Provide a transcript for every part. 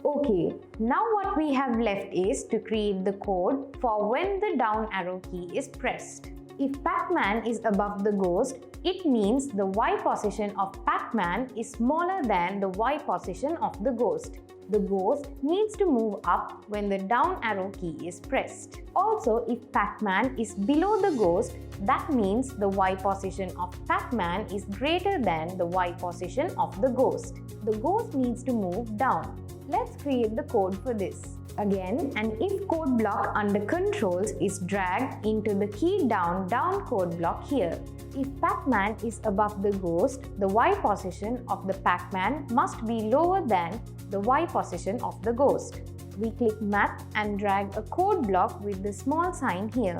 Okay, now what we have left is to create the code for when the down arrow key is pressed. If Pac-Man is above the ghost, it means the Y position of Pac-Man is smaller than the Y position of the ghost. The ghost needs to move up when the down arrow key is pressed. Also, if Pac-Man is below the ghost, that means the Y position of Pac-Man is greater than the Y position of the ghost. The ghost needs to move down. Let's create the code for this. Again, an if code block under controls is dragged into the key down code block here. If Pac-Man is above the ghost, the Y position of the Pac-Man must be lower than the Y position of the ghost. We click Math and drag a code block with the small sign here.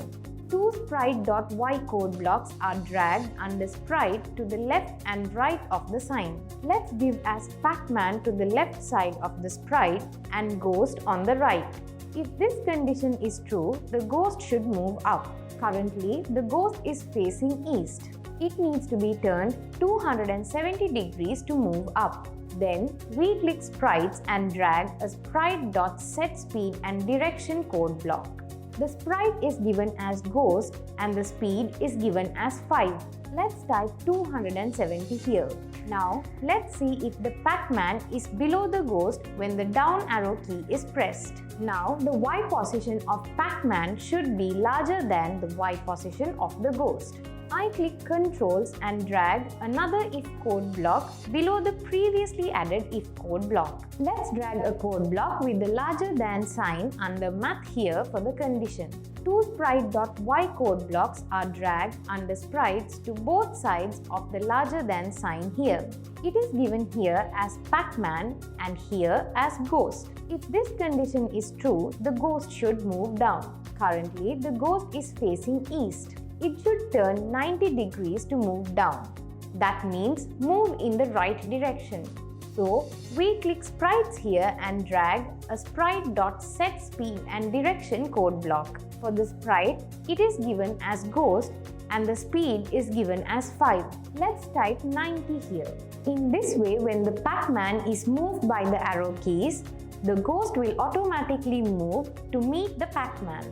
Two sprite.y code blocks are dragged under sprite to the left and right of the sign. Let's give as Pac-Man to the left side of the sprite and ghost on the right. If this condition is true, the ghost should move up. Currently, the ghost is facing east. It needs to be turned 270 degrees to move up. Then, we click sprites and drag a sprite.setSpeed and direction code block. The sprite is given as ghost and the speed is given as 5. Let's type 270 here. Now, let's see if the Pac-Man is below the ghost when the down arrow key is pressed. Now, the Y position of Pac-Man should be larger than the Y position of the ghost. I click Controls and drag another if code block below the previously added if code block. Let's drag a code block with the larger than sign under Math here for the condition. Two sprite.y code blocks are dragged under sprites to both sides of the larger than sign here. It is given here as Pac-Man and here as ghost. If this condition is true, the ghost should move down. Currently, the ghost is facing east. It should turn 90 degrees to move down. That means move in the right direction. So, we click sprites here and drag a sprite.setSpeed and direction code block. For the sprite, it is given as ghost and the speed is given as 5. Let's type 90 here. In this way, when the Pac-Man is moved by the arrow keys, the ghost will automatically move to meet the Pac-Man.